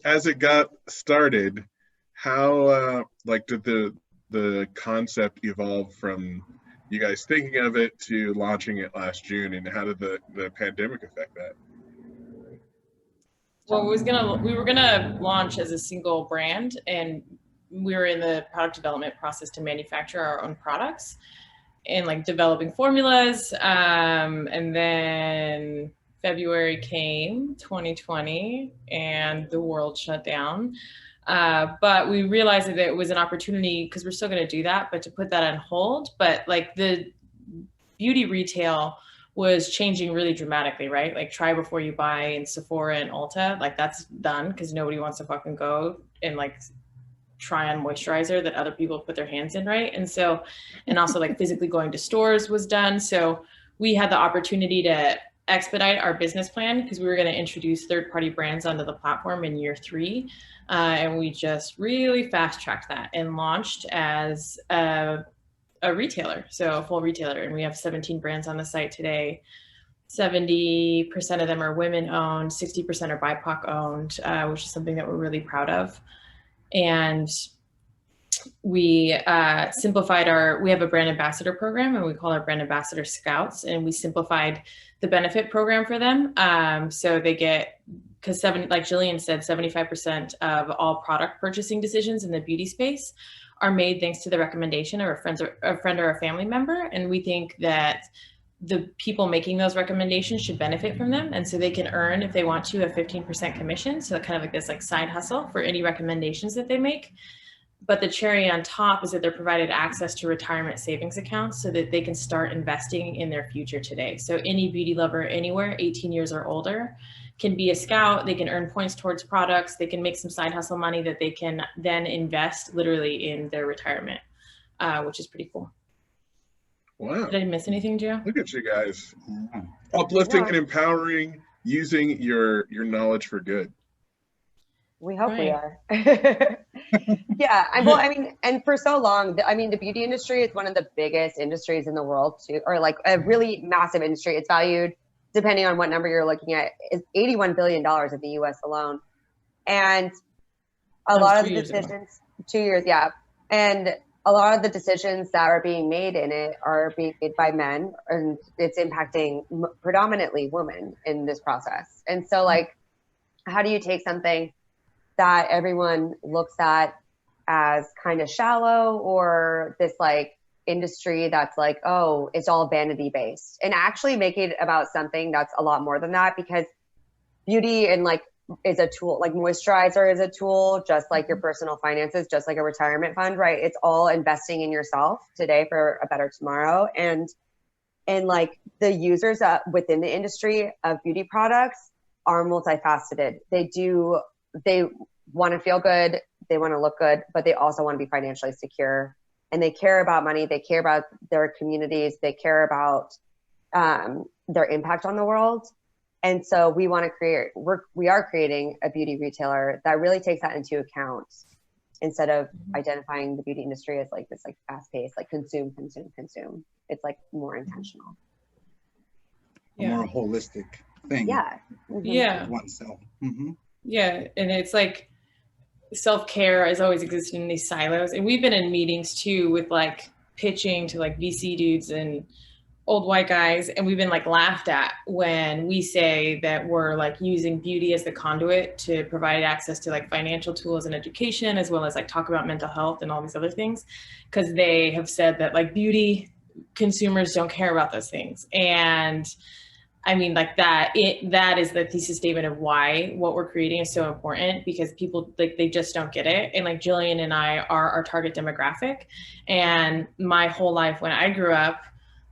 as it got started, how like did the concept evolve from you guys thinking of it to launching it last June, and how did the pandemic affect that? Well, we were gonna launch as a single brand, and we were in the product development process to manufacture our own products and like developing formulas. And then February came, 2020, and the world shut down. But we realized that it was an opportunity because we're still going to do that, but to put that on hold. But like the beauty retail was changing really dramatically, right? Like try before you buy in Sephora and Ulta, like that's done because nobody wants to fucking go and like try on moisturizer that other people put their hands in, right? And so, and also like physically going to stores was done. So we had the opportunity to expedite our business plan because we were going to introduce third-party brands onto the platform in year 3. And we just really fast-tracked that and launched as a retailer, so a full retailer. And we have 17 brands on the site today. 70% of them are women owned, 60% are BIPOC owned, which is something that we're really proud of. And we we have a brand ambassador program, and we call our brand ambassador scouts, and we simplified the benefit program for them. So they get, because like Jillian said, 75% of all product purchasing decisions in the beauty space are made thanks to the recommendation of a friend or a family member. And we think that the people making those recommendations should benefit from them. And so they can earn, if they want to, a 15% commission. So kind of like this like side hustle for any recommendations that they make. But the cherry on top is that they're provided access to retirement savings accounts so that they can start investing in their future today. So any beauty lover anywhere, 18 years or older, can be a scout. They can earn points towards products. They can make some side hustle money that they can then invest literally in their retirement, which is pretty cool. Wow. Did I miss anything, Joe? Look at you guys. Uplifting Yeah. and empowering, using your knowledge for good. We hope we Right. are. Yeah. Well, I mean, and for so long, I mean, the beauty industry is one of the biggest industries in the world too, or like a really massive industry. It's valued, depending on what number you're looking at, is $81 billion in the US alone. And a That was lot of 2 the years ago. decisions, 2 years, yeah. And a lot of the decisions that are being made in it are being made by men, and it's impacting predominantly women in this process. And so like, how do you take something that everyone looks at as kind of shallow, or this like industry that's like, oh, it's all vanity based, and actually make it about something that's a lot more than that? Because beauty and like is a tool, like moisturizer is a tool, just like your personal finances, just like a retirement fund, right? It's all investing in yourself today for a better tomorrow. And like the users within the industry of beauty products are multifaceted. They want to feel good, they want to look good, but they also want to be financially secure. And they care about money, they care about their communities, they care about their impact on the world. And so we want to we are creating a beauty retailer that really takes that into account, instead of identifying the beauty industry as like this like fast paced, like consume. It's like more intentional. A more holistic thing. Yeah. Mm-hmm. Yeah. Oneself. Yeah. And it's like self-care has always existed in these silos. And we've been in meetings too with like pitching to like VC dudes and old white guys, and we've been like laughed at when we say that we're like using beauty as the conduit to provide access to like financial tools and education, as well as like talk about mental health and all these other things, because they have said that like beauty consumers don't care about those things. And I mean, like that is the thesis statement of why what we're creating is so important, because people like they just don't get it. And like Jillian and I are our target demographic. And my whole life when I grew up,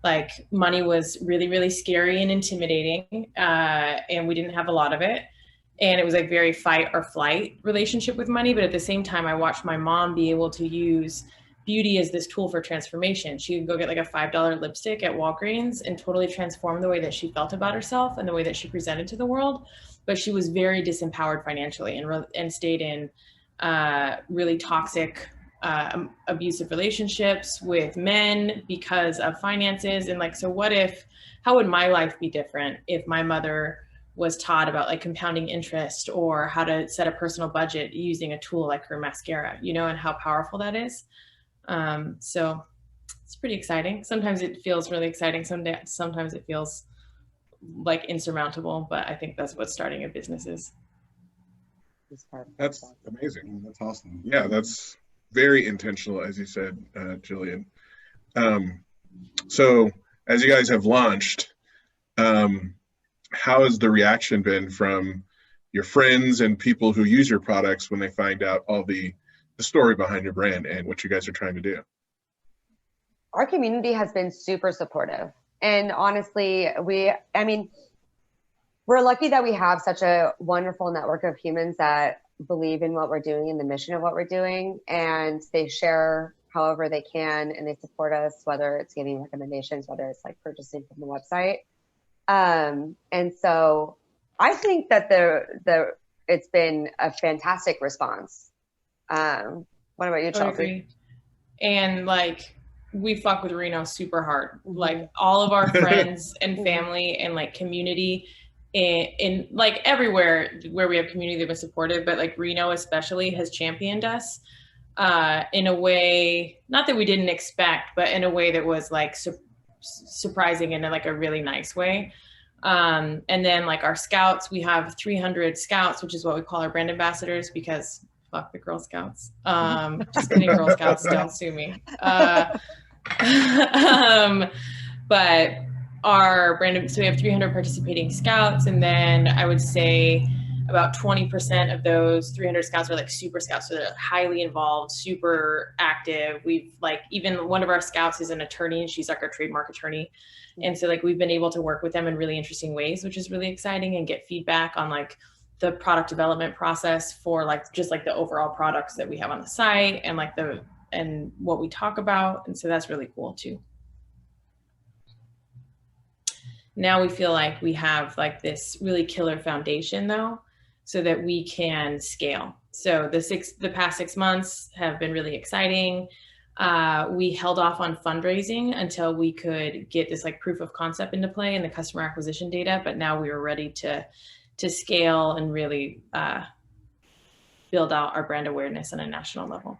like money was really, really scary and intimidating, and we didn't have a lot of it. And it was like very fight or flight relationship with money. But at the same time, I watched my mom be able to use beauty as this tool for transformation. She could go get like a $5 lipstick at Walgreens and totally transform the way that she felt about herself and the way that she presented to the world. But she was very disempowered financially and stayed in really toxic abusive relationships with men because of finances. And like, so how would my life be different if my mother was taught about like compounding interest or how to set a personal budget using a tool like her mascara, you know, and how powerful that is. So it's pretty exciting. Sometimes it feels really exciting. Sometimes it feels like insurmountable, but I think that's what starting a business is. That's amazing. That's awesome. Yeah, that's very intentional, as you said, Jillian. So as you guys have launched, how has the reaction been from your friends and people who use your products when they find out all the story behind your brand and what you guys are trying to do? Our community has been super supportive. And honestly, we're lucky that we have such a wonderful network of humans that believe in what we're doing and the mission of what we're doing. And they share however they can, and they support us, whether it's giving recommendations, whether it's like purchasing from the website. And so I think that it's been a fantastic response. What about you, Chelsea? And like, we fuck with Reno super hard. Like all of our friends and family and like community in like everywhere where we have community, they've been supportive, but like Reno especially has championed us in a way, not that we didn't expect, but in a way that was like surprising in like a really nice way. And then like our scouts, we have 300 scouts, which is what we call our brand ambassadors, because fuck the Girl Scouts. Just kidding, Girl Scouts, don't sue me. But our brand, so we have 300 participating scouts, and then I would say about 20% of those 300 scouts are like super scouts, so they're highly involved, super active. We've like, even one of our scouts is an attorney, and she's like our trademark attorney. And so like we've been able to work with them in really interesting ways, which is really exciting, and get feedback on like the product development process for like just like the overall products that we have on the site and like and what we talk about. And so that's really cool too. Now we feel like we have like this really killer foundation though, so that we can scale. So the past 6 months have been really exciting. We held off on fundraising until we could get this like proof of concept into play and the customer acquisition data, but now we were ready to scale and really build out our brand awareness on a national level.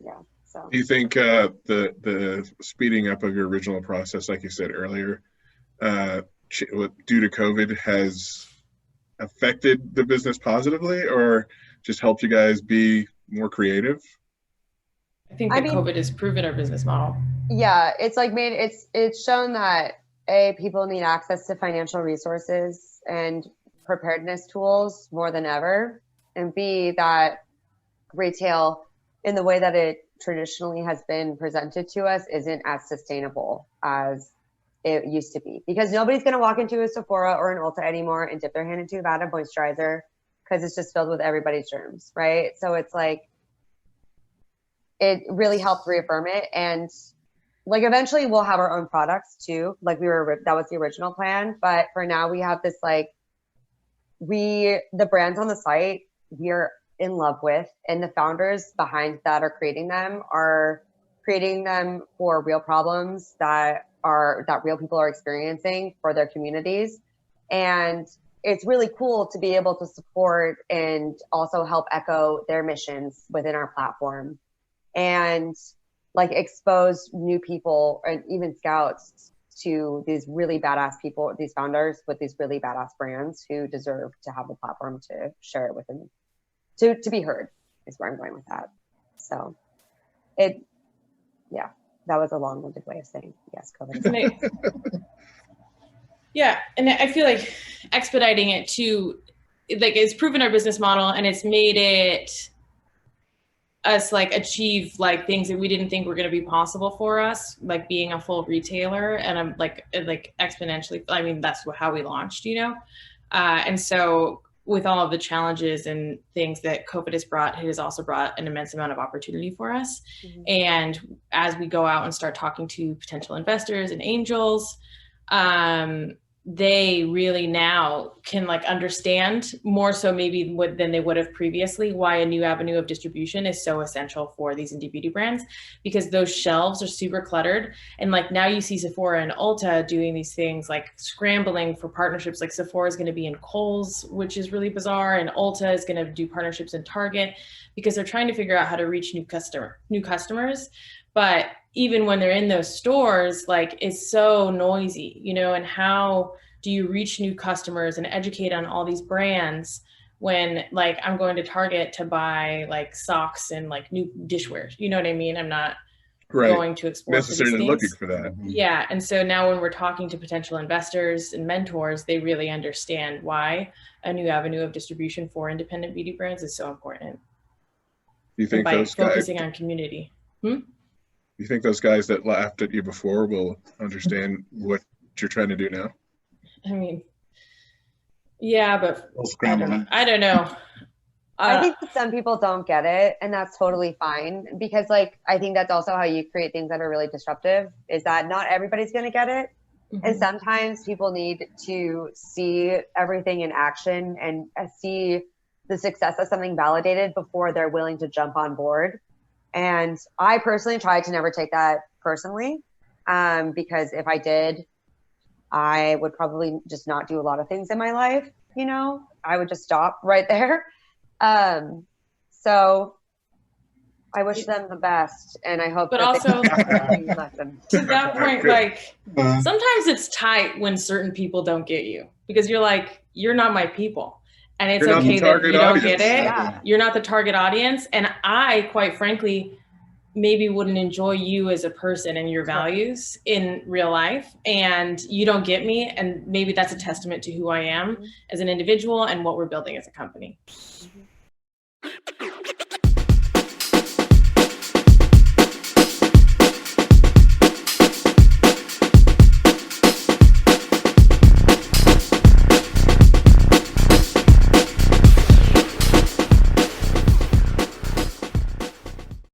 Yeah. So do you think the speeding up of your original process, like you said earlier, due to COVID, has affected the business positively, or just helped you guys be more creative? I think that COVID has proven our business model. Yeah, it's like it's shown that people need access to financial resources and preparedness tools more than ever, and B, that retail in the way that it traditionally has been presented to us isn't as sustainable as it used to be, because nobody's going to walk into a Sephora or an Ulta anymore and dip their hand into a vat of moisturizer because it's just filled with everybody's germs, right? So it's like, it really helped reaffirm it. And like, eventually we'll have our own products too. Like that was the original plan. But for now we have this, like, the brands on the site we're in love with, and the founders behind that are creating them for real problems that real people are experiencing for their communities. And it's really cool to be able to support and also help echo their missions within our platform, and like expose new people and even scouts to these really badass people, these founders with these really badass brands who deserve to have the platform to share it with them, to be heard, is where I'm going with that. So that was a long-winded way of saying yes, COVID. Yeah, and I feel like expediting it too, like, it's proven our business model, and it's made us like achieve like things that we didn't think were going to be possible for us, like being a full retailer. And I'm like exponentially, I mean, that's how we launched, you know? And so with all of the challenges and things that COVID has brought, it has also brought an immense amount of opportunity for us. Mm-hmm. And as we go out and start talking to potential investors and angels, they really now can like understand more so maybe than they would have previously why a new avenue of distribution is so essential for these indie beauty brands, because those shelves are super cluttered. And like now you see Sephora and Ulta doing these things like scrambling for partnerships. Like Sephora is going to be in Kohl's, which is really bizarre, and Ulta is going to do partnerships in Target, because they're trying to figure out how to reach new customers. But even when they're in those stores, like it's so noisy, you know, and how do you reach new customers and educate on all these brands when like I'm going to Target to buy like socks and like new dishware, you know what I mean? I'm not going to explore necessarily looking for that. Yeah. And so now when we're talking to potential investors and mentors, they really understand why a new avenue of distribution for independent beauty brands is so important. Do you think by those focusing guys, on community? you think those guys that laughed at you before will understand what you're trying to do now? I mean, yeah, but I don't know. I think that some people don't get it, and that's totally fine, because like I think that's also how you create things that are really disruptive, is that not everybody's going to get it. And sometimes people need to see everything in action and see the success of something validated before they're willing to jump on board. And I personally try to never take that personally, because if I did, I would probably just not do a lot of things in my life. You know, I would just stop right there. So I wish them the best, and I hope. But also, to that point, like sometimes it's tight when certain people don't get you, because you're like, you're not my people, and it's okay that you don't get it. Yeah. You're not the target audience, and I, quite frankly, maybe wouldn't enjoy you as a person and your values in real life, and you don't get me, and maybe that's a testament to who I am as an individual and what we're building as a company.